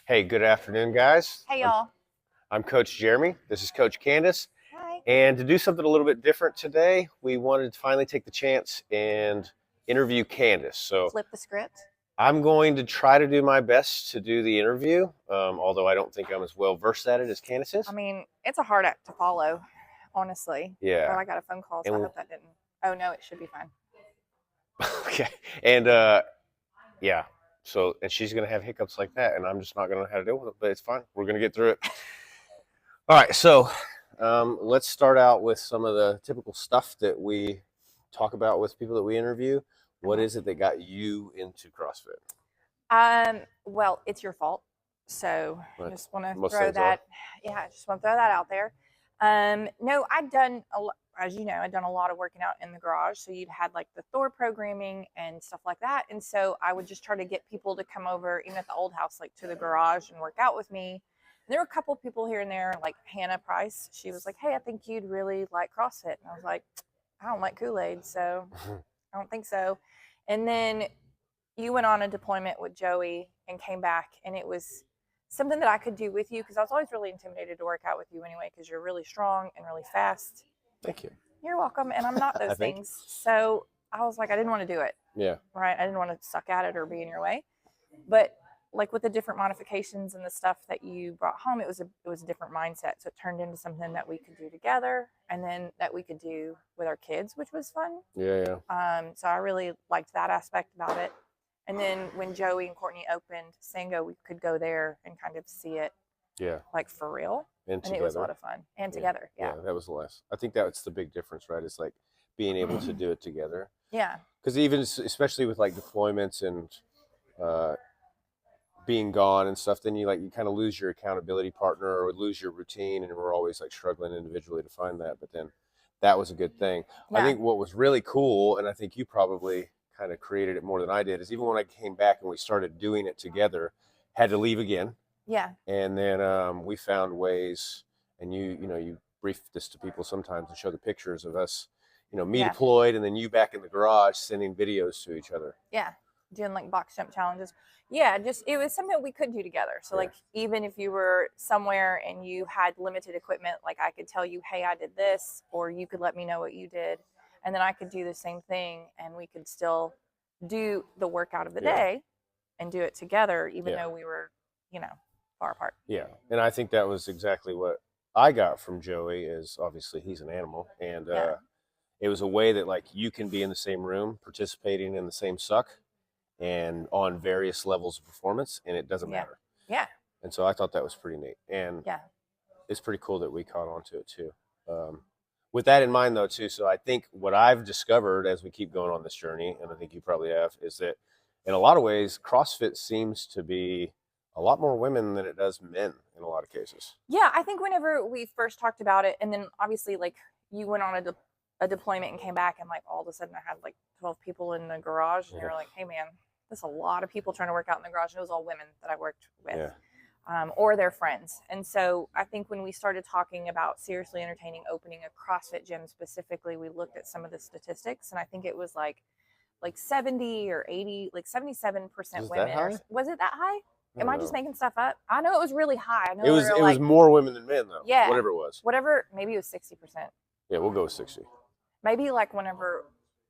Hey, good afternoon, guys. Hey, y'all. I'm Coach Jeremy. This is Coach Candace. Hi. And to do something a little bit different today, we wanted to finally take the chance and interview Candace. So Flip the script. I'm going to try to do my best to do the interview, although I don't think I'm as well versed at it as Candace is. I mean, it's a hard act to follow, honestly. Yeah. Oh, I got a phone call, so I hope that didn't. Oh, no, it should be fine. Okay. And yeah. So, and she's going to have hiccups like that, and I'm just not going to know how to deal with it, but it's fine. We're going to get through it. All right. So let's start out with some of the typical stuff that we talk about with people that we interview. What is it that got you into CrossFit? Well, it's your fault. So I just want to Most throw things that. Yeah, I just want to throw that out there. No, I'd done as you know, I'd done a lot of working out in the garage. So you'd had like the Thor programming and stuff like that. And so I would just try to get people to come over, even at the old house, like to the garage and work out with me. And there were a couple people here and there, like Hannah Price. She was like, "Hey, I think you'd really like CrossFit." And I was like, "I don't like Kool-Aid, so I don't think so." And then you went on a deployment with Joey and came back, and it was something that I could do with you because I was always really intimidated to work out with you anyway because you're really strong and really fast. Thank you. You're welcome. And I'm not those things. So I was like, I didn't want to do it. Yeah. Right. I didn't want to suck at it or be in your way. But like with the different modifications and the stuff that you brought home, it was a different mindset. So it turned into something that we could do together and then that we could do with our kids, which was fun. Yeah. So I really liked that aspect about it. And then when Joey and Courtney opened Sango, we could go there and kind of see it. Yeah. Like for real. And it was a lot of fun. And together. Yeah. That was less. I think that's the big difference, right? It's like being able to do it together. Yeah. Because even, especially with like deployments and being gone and stuff, then you kind of lose your accountability partner or lose your routine. And we're always like struggling individually to find that. But then that was a good thing. Yeah. I think what was really cool, and I think you probably kind of created it more than I did, is even when I came back and we started doing it together, had to leave again. Yeah. And then we found ways, and you brief this to people sometimes and show the pictures of us, me deployed and then you back in the garage sending videos to each other. Yeah. Doing like box jump challenges. Yeah. Just, it was something we could do together. So like, even if you were somewhere and you had limited equipment, like I could tell you, hey, I did this, or you could let me know what you did. And then I could do the same thing and we could still do the workout of the day and do it together, even though we were, far apart. Yeah. And I think that was exactly what I got from Joey, is obviously he's an animal. And it was a way that like you can be in the same room participating in the same suck and on various levels of performance, and it doesn't matter. Yeah. And so I thought that was pretty neat. And it's pretty cool that we caught on to it too. With that in mind, though, too, so I think what I've discovered as we keep going on this journey, and I think you probably have, is that in a lot of ways, CrossFit seems to be a lot more women than it does men in a lot of cases. Yeah, I think whenever we first talked about it, and then obviously, like, you went on a deployment and came back, and, like, all of a sudden I had, like, 12 people in the garage, and you're like, hey, man, there's a lot of people trying to work out in the garage. And it was all women that I worked with. Yeah. Or their friends. And so I think when we started talking about seriously entertaining opening a CrossFit gym specifically, we looked at some of the statistics, and I think it was like 70 or 80, like 77% women. Was it that high? Am I just making stuff up? I know it was really high. I know it was more women than men though. Yeah. Whatever it was. Maybe it was 60%. Yeah, we'll go with 60. Maybe like whenever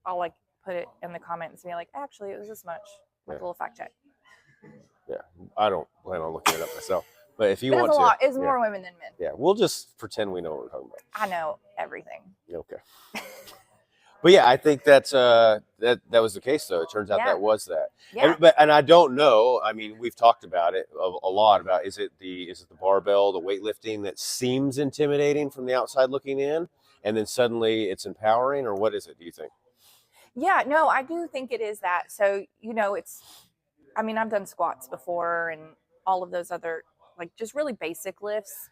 I'll like put it in the comments and be like, actually it was this much. Like a little fact check. Yeah, I don't plan on looking it up myself. But if you want to. It's more women than men. Yeah, we'll just pretend we know what we're talking about. I know everything. Okay. But yeah, I think that was the case, though. It turns out that was that. Yeah. And I don't know. I mean, we've talked about it a lot about is it the barbell, the weightlifting that seems intimidating from the outside looking in, and then suddenly it's empowering, or what is it, do you think? Yeah, no, I do think it is that. So, I've done squats before and all of those other, like, just really basic lifts.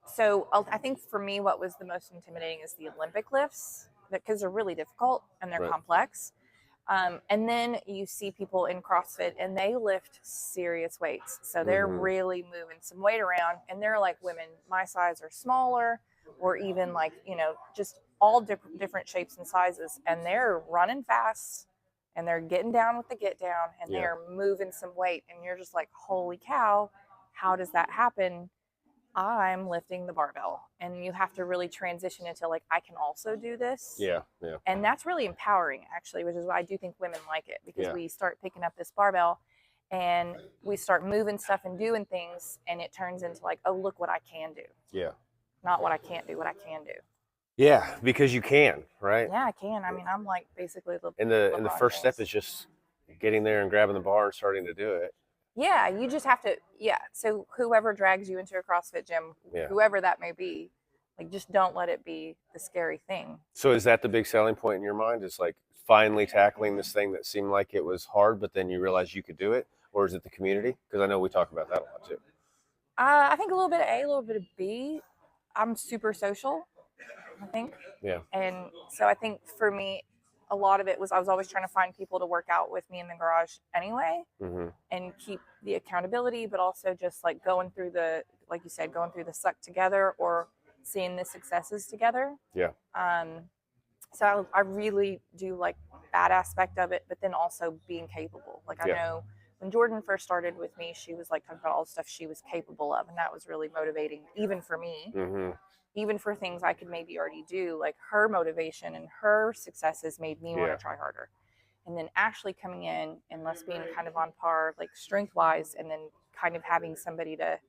So I think for me, what was the most intimidating is the Olympic lifts, because they're really difficult and they're complex. And then you see people in CrossFit and they lift serious weights. So they're really moving some weight around, and they're like women my size or smaller, or even like, just all different shapes and sizes, and they're running fast and they're getting down with the get down, and Yeah. they're moving some weight, and you're just like, holy cow, how does that happen? I'm lifting the barbell, and you have to really transition into like, I can also do this. Yeah. Yeah. And that's really empowering, actually, which is why I do think women like it, because Yeah. we start picking up this barbell and we start moving stuff and doing things, and it turns into like, oh, look what I can do. Yeah. Not what I can't do, what I can do. Yeah, because you can, right? Yeah, I can. I mean, I'm like basically the And the LeBron first step James. is just getting there and grabbing the bar and starting to do it. Yeah, you just have to. Yeah, so whoever drags you into a CrossFit gym, Yeah. whoever that may be, like, just don't let it be the scary thing. So is that the big selling point in your mind? Is like finally tackling this thing that seemed like it was hard, but then you realized you could do it? Or is it the community? Because I know we talk about that a lot too. I think a little bit of A, a little bit of B. I'm super social, I think. Yeah. And so I think for me, a lot of it was I was always trying to find people to work out with me in the garage anyway, Mm-hmm. and keep the accountability, but also just like going through the, like you said, going through the suck together, or seeing the successes together. Yeah. So I really do like that aspect of it, but then also being capable. Like, I Yeah. know when Jordan first started with me, she was like talking about all the stuff she was capable of, and that was really motivating, even for me. Mm-hmm. Even for things I could maybe already do. Like, her motivation and her successes made me want Yeah. to try harder. And then Ashley coming in and us being kind of on par, like strength wise, and then kind of having somebody to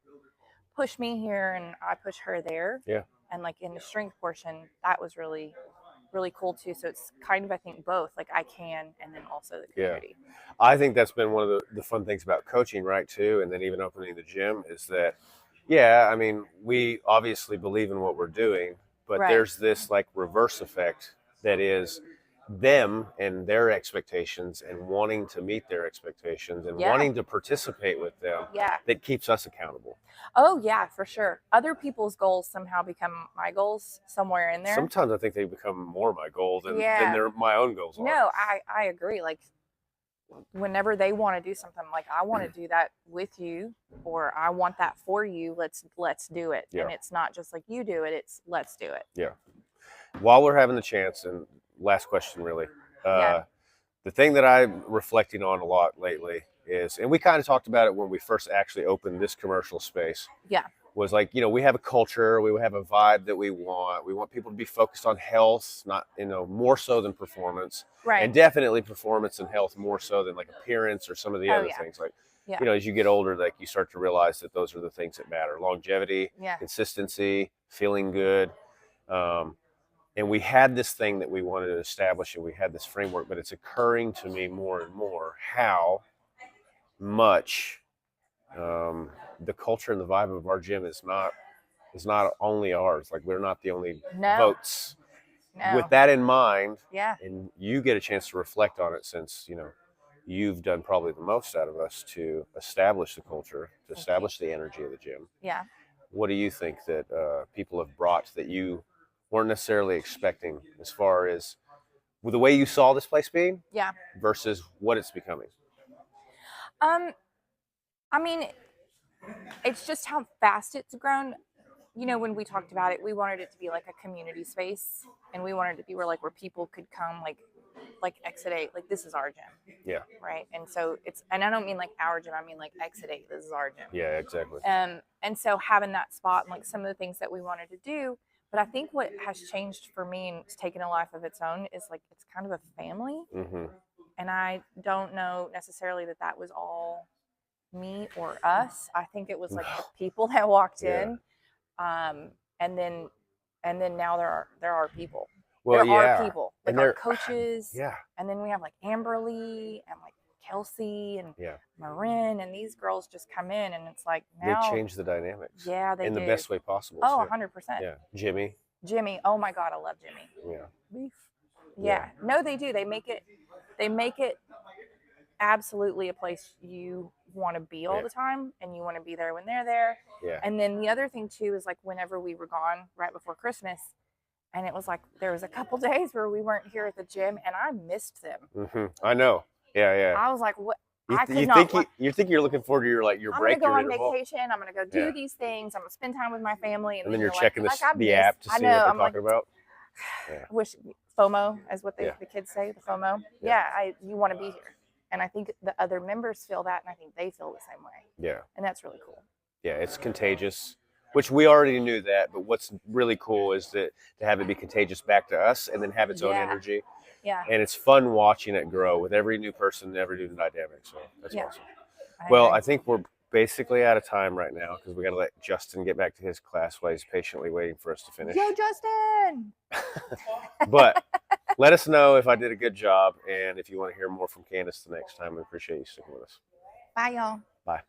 push me here and I push her there. Yeah. And like in the strength portion, that was really, really cool too. So it's kind of, I think, both, like I can, and then also the community. I think that's been one of the fun things about coaching, right, too, and then even opening the gym, is that, yeah, I mean, we obviously believe in what we're doing, but Right. there's this like reverse effect that is them and their expectations and wanting to meet their expectations and Yeah. wanting to participate with them Yeah. that keeps us accountable. Oh yeah, for sure. Other people's goals somehow become my goals somewhere in there. Sometimes I think they become more my goal than Yeah. they're my own goals are. No, I agree. Like, whenever they want to do something, like, I want to do that with you, or I want that for you, let's do it. Yeah. And it's not just like you do it, it's let's do it. Yeah. While we're having the chance, and last question really, Yeah. the thing that I'm reflecting on a lot lately is, and we kind of talked about it when we first actually opened this commercial space. Yeah. Was like, we have a culture, we have a vibe that we want people to be focused on health, not, more so than performance. Right. And definitely performance and health more so than like appearance or some of the other yeah. things. Like, Yeah. as you get older, like you start to realize that those are the things that matter: longevity, Yeah. consistency, feeling good. And we had this thing that we wanted to establish, and we had this framework, but it's occurring to me more and more how much the culture and the vibe of our gym is not only ours. Like, we're not the only No. votes. No. With that in mind, Yeah. and you get a chance to reflect on it, since you've done probably the most out of us to establish the culture, to establish the energy of the gym. Yeah. What do you think that people have brought that you weren't necessarily expecting, as far as with the way you saw this place being, Yeah. versus what it's becoming? I mean, it's just how fast it's grown. When we talked about it, we wanted it to be like a community space, and we wanted it to be where people could come, like Exit 8, like, this is our gym. Yeah. Right. And so and I don't mean like our gym, I mean like Exit 8, this is our gym. Yeah, exactly. And so having that spot and like some of the things that we wanted to do, but I think what has changed for me and it's taken a life of its own is like, it's kind of a family. Mm-hmm. And I don't know necessarily that was all me or us. I think it was like the people that walked in. And then now there are people. Well, there are people, like, and our coaches. Yeah. And then we have like Amberly and like Kelsey and Yeah. Marin, and these girls just come in, and it's like, now They change the dynamics. Yeah, they in do. the best way possible. Oh, too. 100%. Yeah. Jimmy. Oh my God, I love Jimmy. Yeah. Beef. Yeah. No, they do. They make it absolutely a place you want to be all the time, and you want to be there when they're there. Yeah. And then the other thing too is like, whenever we were gone right before Christmas, and it was like there was a couple days where we weren't here at the gym, and I missed them. Mm-hmm. I know. Yeah. I was like, what? I could you not. think you're looking forward to your break. I'm gonna go on interval. vacation. I'm gonna go do these things. I'm gonna spend time with my family. And then you're like, checking I the missed. app to see what they're talking about. I wish FOMO, as what Yeah. the kids say, the FOMO. Yeah. You want to be here. And I think the other members feel that, and I think they feel the same way. Yeah. And that's really cool. Yeah, it's contagious, which we already knew that. But what's really cool is that to have it be contagious back to us and then have its own Yeah. energy. Yeah. And it's fun watching it grow with every new person, every new dynamic. So that's Yeah. awesome. I Well, agree. I think we're basically out of time right now because we got to let Justin get back to his class while he's patiently waiting for us to finish. Yo, Justin! But let us know if I did a good job and if you want to hear more from Candace the next time. We appreciate you sticking with us. Bye, y'all. Bye.